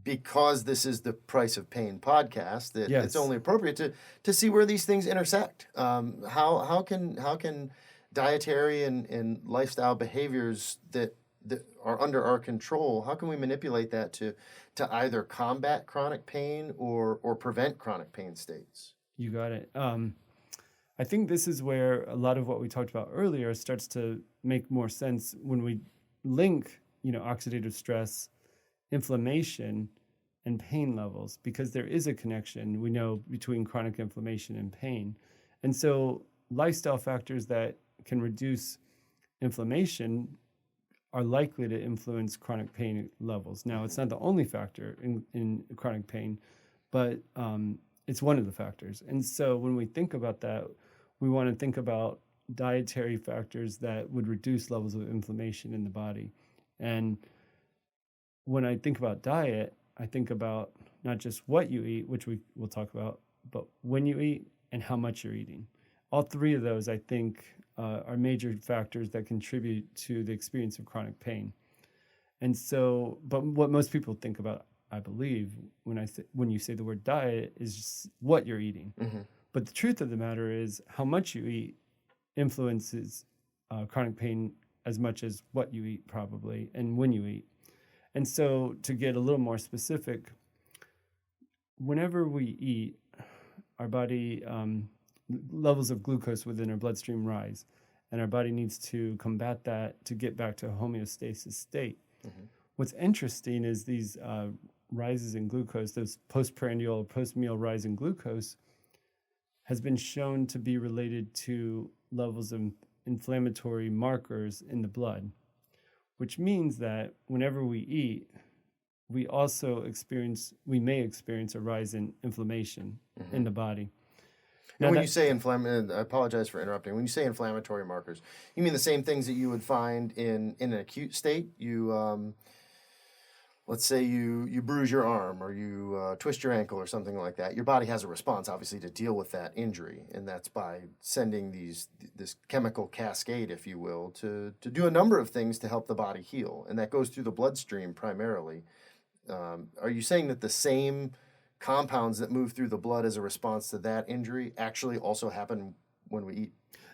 because this is the Price of Pain podcast, that Yes. it's only appropriate to see where these things intersect. How can dietary and lifestyle behaviors that are under our control, how can we manipulate that to either combat chronic pain or prevent chronic pain states? You got it. I think this is where a lot of what we talked about earlier starts to make more sense when we link, oxidative stress, inflammation, and pain levels, because there is a connection, we know, between chronic inflammation and pain. And so lifestyle factors that can reduce inflammation are likely to influence chronic pain levels. Now, it's not the only factor in chronic pain, but it's one of the factors. And so when we think about that, we want to think about dietary factors that would reduce levels of inflammation in the body. And when I think about diet, I think about not just what you eat, which we will talk about, but when you eat and how much you're eating. All three of those, I think, are major factors that contribute to the experience of chronic pain. And so, but what most people think about, I believe, when you say the word diet, is just what you're eating. Mm-hmm. But the truth of the matter is how much you eat influences chronic pain as much as what you eat, probably, and when you eat. And so to get a little more specific, whenever we eat, our body, levels of glucose within our bloodstream rise, and our body needs to combat that to get back to a homeostasis state. Mm-hmm. What's interesting is these rises in glucose, those postprandial or post-meal rise in glucose, has been shown to be related to levels of inflammatory markers in the blood, which means that whenever we eat, we may experience a rise in inflammation in the body. And when you say I apologize for interrupting. When you say inflammatory markers, you mean the same things that you would find in an acute state? Let's say you bruise your arm or you twist your ankle or something like that. Your body has a response, obviously, to deal with that injury, and that's by sending this chemical cascade, if you will, to do a number of things to help the body heal, and that goes through the bloodstream primarily. Are you saying that the same compounds that move through the blood as a response to that injury actually also happen when we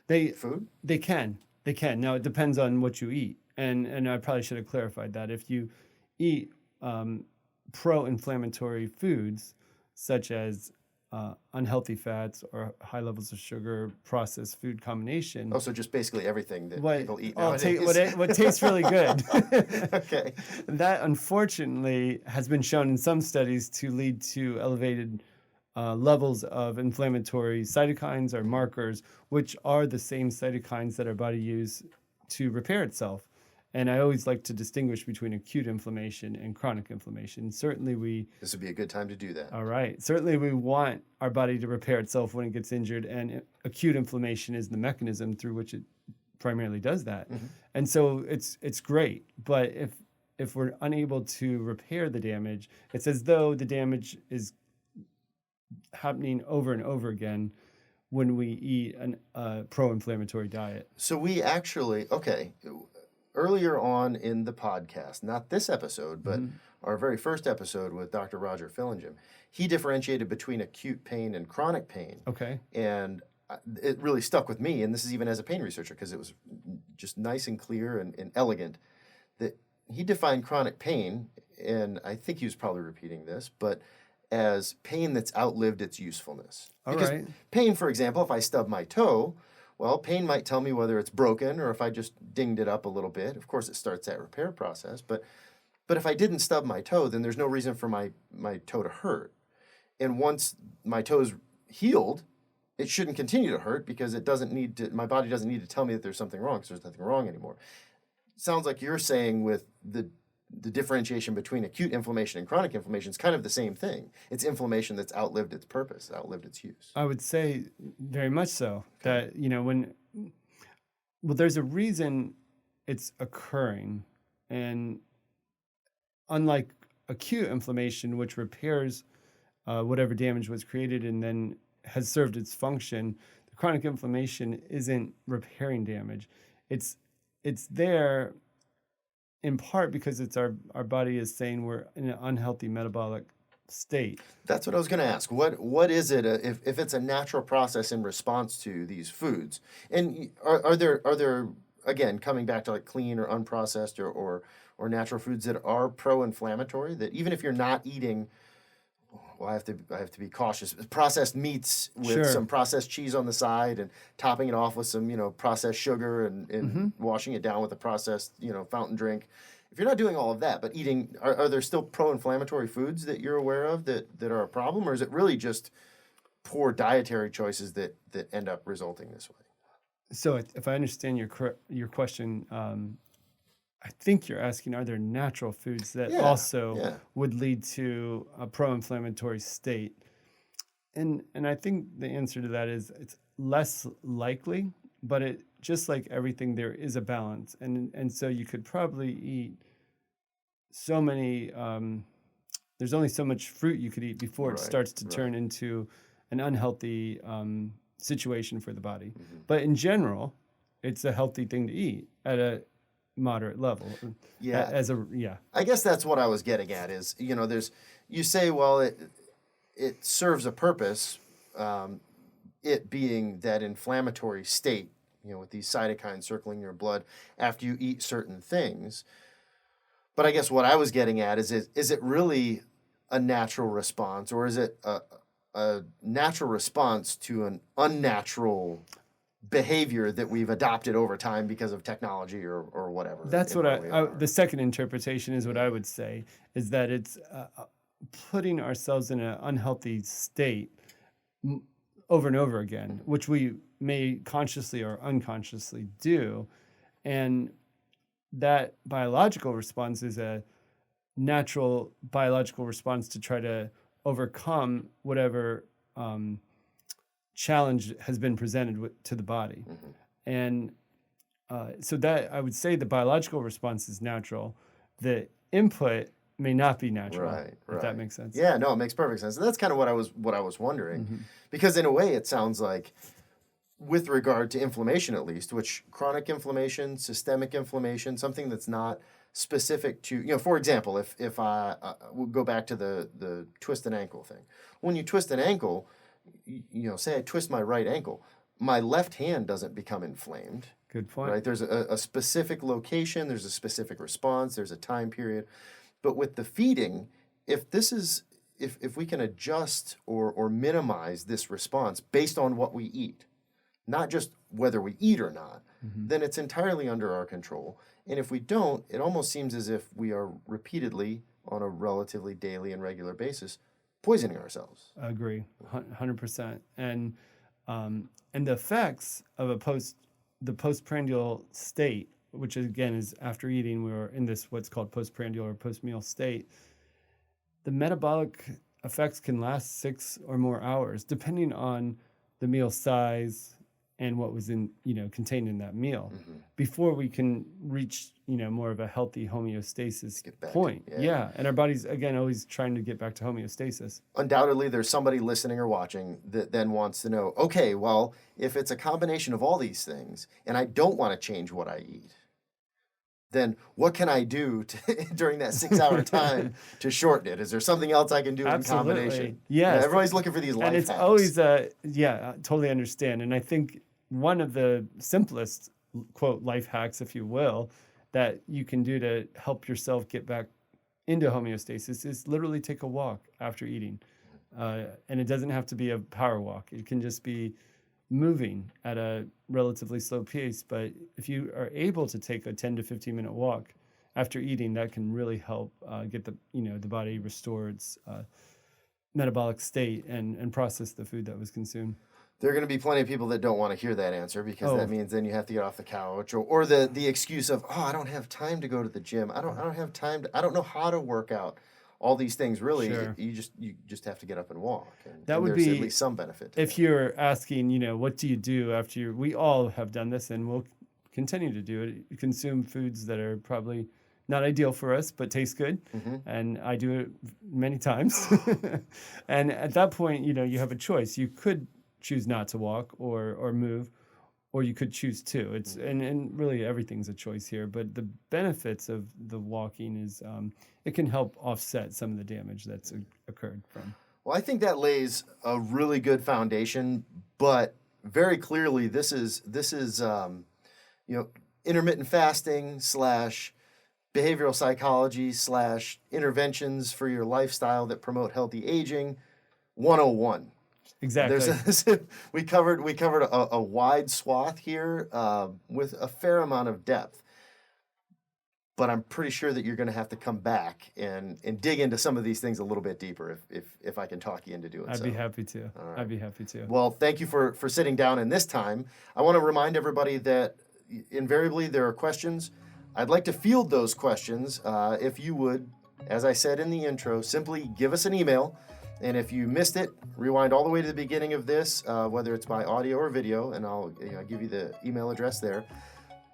eat food? They can. Now, it depends on what you eat, and I probably should have clarified that. If you eat pro-inflammatory foods, such as unhealthy fats or high levels of sugar, processed food combination. So just basically everything that people eat I'll nowadays. take what tastes really good. Okay. That, unfortunately, has been shown in some studies to lead to elevated levels of inflammatory cytokines or markers, which are the same cytokines that our body uses to repair itself. And I always like to distinguish between acute inflammation and chronic inflammation. Certainly This would be a good time to do that. All right. Certainly we want our body to repair itself when it gets injured, and acute inflammation is the mechanism through which it primarily does that. Mm-hmm. And so it's great. But if we're unable to repair the damage, it's as though the damage is happening over and over again when we eat a pro-inflammatory diet. So we actually, earlier on in the podcast, not this episode, but our very first episode with Dr. Roger Fillingham, he differentiated between acute pain and chronic pain. Okay. And it really stuck with me, and this is even as a pain researcher, because it was just nice and clear and elegant, that he defined chronic pain, and I think he was probably repeating this, but as pain that's outlived its usefulness. Because pain, for example, if I stub my toe, well, pain might tell me whether it's broken or if I just dinged it up a little bit. Of course, it starts that repair process. But if I didn't stub my toe, then there's no reason for my toe to hurt. And once my toe's healed, it shouldn't continue to hurt because my body doesn't need to tell me that there's something wrong because there's nothing wrong anymore. Sounds like you're saying with the differentiation between acute inflammation and chronic inflammation is kind of the same thing. It's inflammation that's outlived its purpose, outlived its use. I would say very much so. That, when Well, there's a reason it's occurring. And unlike acute inflammation, which repairs whatever damage was created and then has served its function, the chronic inflammation isn't repairing damage. It's there in part because it's our body is saying we're in an unhealthy metabolic state. That's what I was going to ask. What is it if it's a natural process in response to these foods? And are there again, coming back to like clean or unprocessed or natural foods that are pro-inflammatory, that even if you're not eating, well, I have to be cautious, processed meats with some processed cheese on the side and topping it off with some, processed sugar and washing it down with a processed, fountain drink. If you're not doing all of that, but eating, are there still pro-inflammatory foods that you're aware of that are a problem, or is it really just poor dietary choices that end up resulting this way? So if I understand your question, I think you're asking, are there natural foods that also would lead to a pro-inflammatory state? And I think the answer to that is it's less likely, but it just like everything, there is a balance. And so you could probably eat so many, there's only so much fruit you could eat before it starts to turn into an unhealthy situation for the body. But in general, it's a healthy thing to eat at a moderate level. I guess that's what I was getting at is, you say, well, it serves a purpose, it being that inflammatory state, with these cytokines circling your blood after you eat certain things. But I guess what I was getting at is it really a natural response, or is it a natural response to an unnatural behavior that we've adopted over time because of technology or whatever? That's what the second interpretation is what I would say, is that it's putting ourselves in an unhealthy state over and over again, which we may consciously or unconsciously do. And that biological response is a natural biological response to try to overcome whatever challenge has been presented to the body. And so that I would say the biological response is natural. The input may not be natural, if that makes sense. Yeah, no, it makes perfect sense. And that's kind of what I was wondering. Because in a way it sounds like, with regard to inflammation at least, which chronic inflammation, systemic inflammation, something that's not specific to, for example, if I we'll go back to the twist an ankle thing. When you twist an ankle, say I twist my right ankle, my left hand doesn't become inflamed. Good point. Right? There's a specific location, there's a specific response, there's a time period. But with the feeding, if we can adjust or minimize this response based on what we eat, not just whether we eat or not, then it's entirely under our control. And if we don't, it almost seems as if we are repeatedly, on a relatively daily and regular basis, poisoning ourselves. I agree, 100%. And the effects of the postprandial state, which again is after eating, we were in this what's called postprandial or post-meal state, the metabolic effects can last 6 or more hours, depending on the meal size and what was contained in that meal, before we can reach more of a healthy homeostasis point. And our body's again always trying to get back to homeostasis. Undoubtedly, there's somebody listening or watching that then wants to know, okay, well, if it's a combination of all these things, and I don't want to change what I eat, then what can I do during that 6-hour time to shorten it? Is there something else I can do in combination? Yes. Everybody's looking for these life hacks. And it's always, I totally understand. And I think one of the simplest, quote, life hacks, if you will, that you can do to help yourself get back into homeostasis is literally take a walk after eating. And it doesn't have to be a power walk. It can just be moving at a relatively slow pace. But if you are able to take a 10 to 15 minute walk after eating, that can really help get the body restore its metabolic state and process the food that was consumed. There are going to be plenty of people that don't want to hear that answer, because that means then you have to get off the couch, or the excuse of, I don't have time to go to the gym. I don't have time I don't know how to work out. All these things, really, you just have to get up and walk. And that would there's be at least some benefit. If you're asking, what do you do after we all have done this and we'll continue to do it. Consume foods that are probably not ideal for us, but taste good. And I do it many times. And at that point, you have a choice. You could choose not to walk or move, or you could choose to. It's and really everything's a choice here. But the benefits of the walking is it can help offset some of the damage that's occurred from. Well, I think that lays a really good foundation, but very clearly this is intermittent fasting / behavioral psychology / interventions for your lifestyle that promote healthy aging 101. Exactly. We covered a wide swath here with a fair amount of depth. But I'm pretty sure that you're going to have to come back and dig into some of these things a little bit deeper if I can talk you into doing so. I'd be happy to. All right. I'd be happy to. Well, thank you for sitting down in this time. I want to remind everybody that invariably there are questions. I'd like to field those questions. If you would, as I said in the intro, simply give us an email. And if you missed it, rewind all the way to the beginning of this, whether it's by audio or video, and I'll give you the email address there.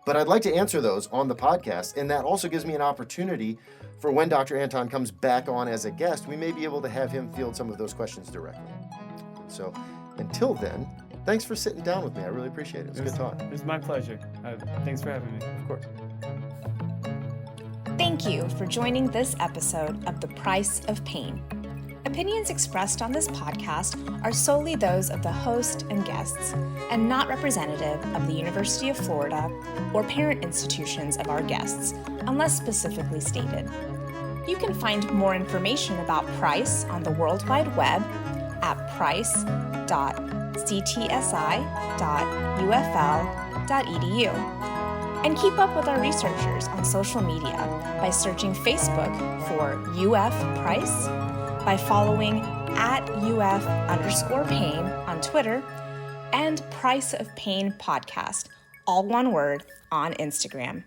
But I'd like to answer those on the podcast, and that also gives me an opportunity for when Dr. Anton comes back on as a guest, we may be able to have him field some of those questions directly. So until then, thanks for sitting down with me. I really appreciate it. It was a good talk. It was my pleasure. Thanks for having me. Of course. Thank you for joining this episode of The Price of Pain. Opinions expressed on this podcast are solely those of the host and guests, and not representative of the University of Florida or parent institutions of our guests, unless specifically stated. You can find more information about Price on the World Wide Web at price.ctsi.ufl.edu. And keep up with our researchers on social media by searching Facebook for UF Price, by following @UF_pain on Twitter, and Price of Pain Podcast, all one word, on Instagram.